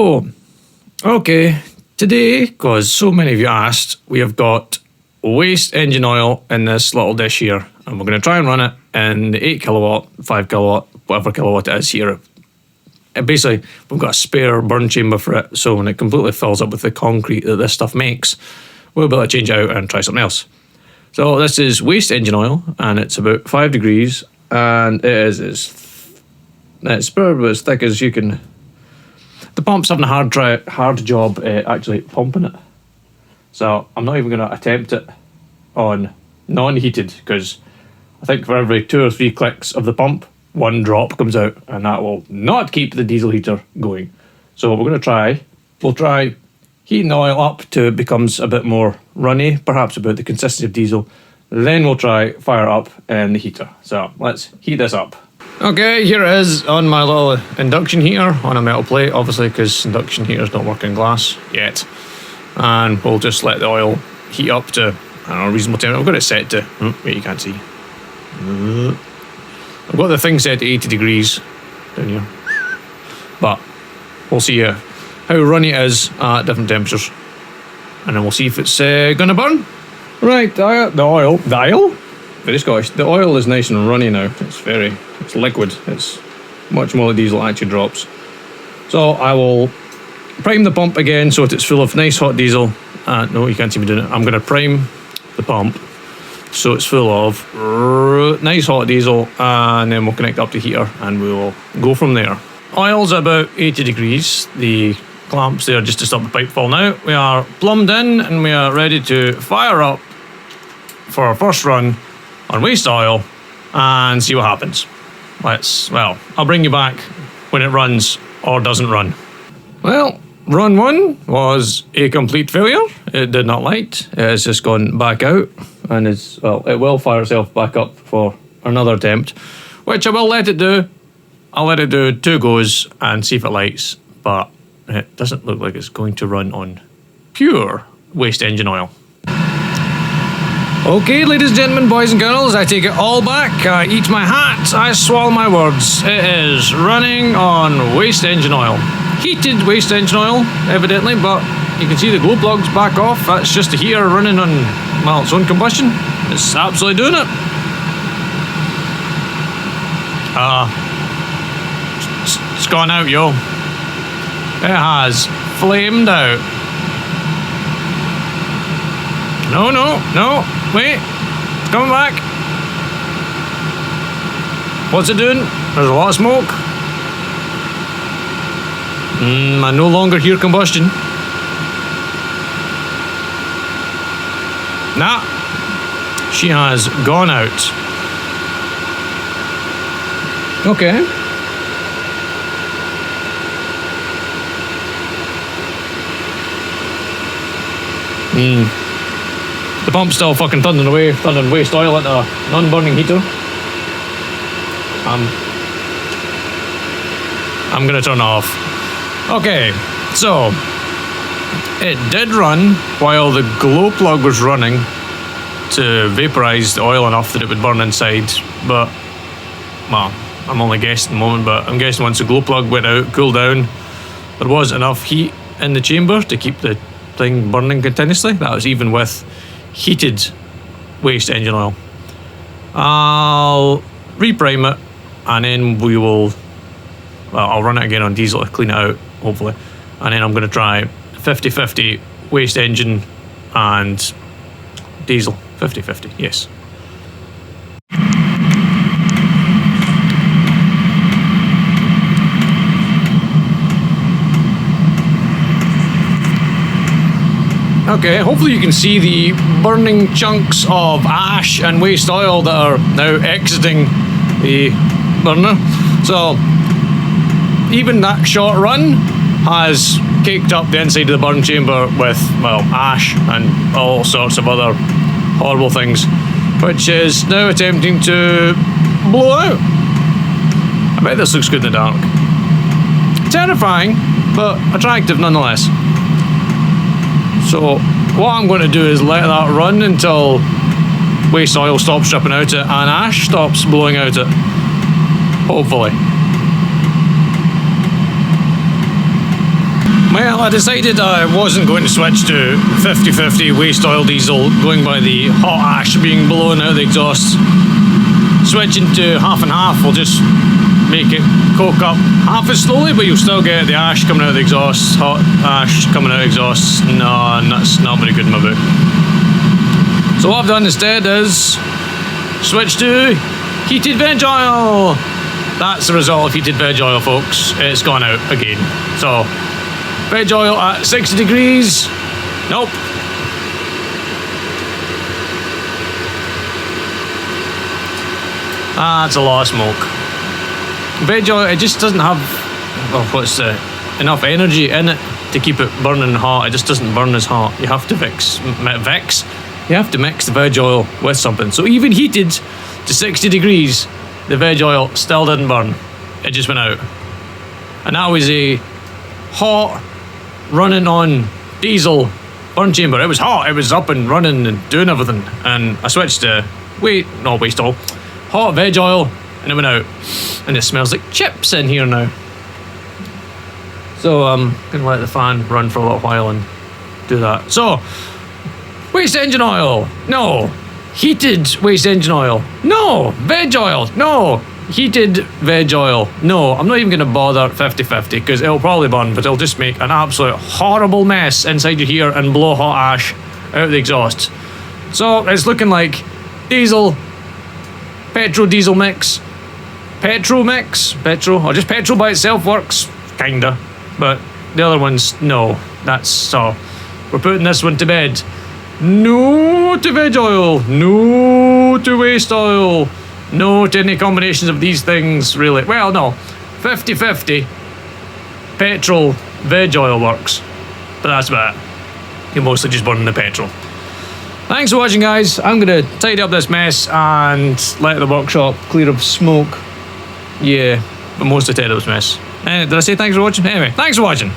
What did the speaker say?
So, okay, today, because so many of you asked, we have got waste engine oil in this little dish here, and we're going to try and run it in the 8 kilowatt, 5 kilowatt, whatever kilowatt it is here. And basically, we've got a spare burn chamber for it, so when it completely fills up with the concrete that this stuff makes, we'll be able to change it out and try something else. So this is waste engine oil, and it's about 5 degrees, and it's probably as thick as you can. The pump's having a hard job actually pumping it. So I'm not even going to attempt it on non-heated, because I think for every 2 or 3 clicks of the pump, 1 drop comes out, and that will not keep the diesel heater going. So what we're going to try, we'll try heating the oil up till it becomes a bit more runny, perhaps about the consistency of diesel. Then we'll try fire up in the heater. So let's heat this up. Okay, here it is on my little induction heater on a metal plate, obviously, because induction heaters don't work in glass yet. And we'll just let the oil heat up to, I don't know, a reasonable temperature. I've got it set to, wait, you can't see. I've got the thing set to 80 degrees down here. But we'll see how runny it is at different temperatures. And then we'll see if it's going to burn. Right, the oil. Very Scottish. The oil is nice and runny now. It's liquid. It's much more like diesel actually drops. So I will prime the pump again so that it's full of nice hot diesel. No, you can't see me doing it. I'm going to prime the pump so it's full of nice hot diesel, and then we'll connect up the heater and we will go from there. Oil's about 80 degrees. The clamps there just to stop the pipe falling out. We are plumbed in and we are ready to fire up for our first run on waste oil and see what happens. I'll bring you back when it runs or doesn't run. Well, run 1 was a complete failure. It did not light. It's just gone back out, and it will fire itself back up for another attempt, which I will let it do. I'll let it do 2 goes and see if it lights, but it doesn't look like it's going to run on pure waste engine oil. Okay, ladies and gentlemen, boys and girls, I take it all back. I eat my hat, I swallow my words. It is running on waste engine oil. Heated waste engine oil, evidently, but you can see the glow plugs back off. That's just the heater running on, its own combustion. It's absolutely doing it. It's gone out, yo. It has flamed out. No, wait, it's coming back. What's it doing? There's a lot of smoke. I no longer hear combustion. Nah, she has gone out. Okay. The pump's still fucking thundering waste oil at a non-burning heater. I'm gonna turn it off. Okay, so it did run while the glow plug was running to vaporize the oil enough that it would burn inside, but I'm only guessing at the moment, but I'm guessing once the glow plug went out, cooled down, there was enough heat in the chamber to keep the thing burning continuously. That was even with heated waste engine oil. I'll reprime it, and then I'll run it again on diesel to clean it out, hopefully, and then I'm going to try 50-50 waste engine and diesel. 50-50, yes. Okay, hopefully you can see the burning chunks of ash and waste oil that are now exiting the burner. So even that short run has caked up the inside of the burn chamber with, ash and all sorts of other horrible things, which is now attempting to blow out. I bet this looks good in the dark. Terrifying, but attractive nonetheless. So what I'm going to do is let that run until waste oil stops dripping out it and ash stops blowing out it. Hopefully. Well, I decided I wasn't going to switch to 50-50 waste oil diesel, going by the hot ash being blown out of the exhaust. Switching to half and half will just make it coke up half as slowly, but you'll still get the ash coming out of the exhaust, hot ash coming out of the exhaust. No, that's not very good in my book. So what I've done instead is switch to heated veg oil. That's the result of heated veg oil, folks. It's gone out again. So, veg oil at 60 degrees. Nope. That's a lot of smoke. Veg oil, it just doesn't have enough energy in it to keep it burning hot. It just doesn't burn as hot. You have to You have to mix the veg oil with something. So even heated to 60 degrees, the veg oil still didn't burn. It just went out. And that was a hot, running on diesel burn chamber. It was hot. It was up and running and doing everything. And I switched to not waste oil, hot veg oil, and it went out. And it smells like chips in here now. So I'm gonna let the fan run for a little while and do that. So, waste engine oil, no. Heated waste engine oil, no. Veg oil, no. Heated veg oil, no. I'm not even gonna bother 50-50 because it'll probably burn, but it'll just make an absolute horrible mess inside your here and blow hot ash out of the exhaust. So it's looking like diesel, petrol diesel mix, petrol or just petrol by itself works, kinda, but the other ones, no. That's so. We're putting this one to bed. No to veg oil, no to waste oil, no to any combinations of these things, really. Well, no, 50-50 petrol, veg oil works, but that's about it. You're mostly just burning the petrol. Thanks for watching, guys. I'm going to tidy up this mess and let the workshop clear of smoke. Yeah, but mostly tidy up this mess. Did I say thanks for watching? Anyway, thanks for watching.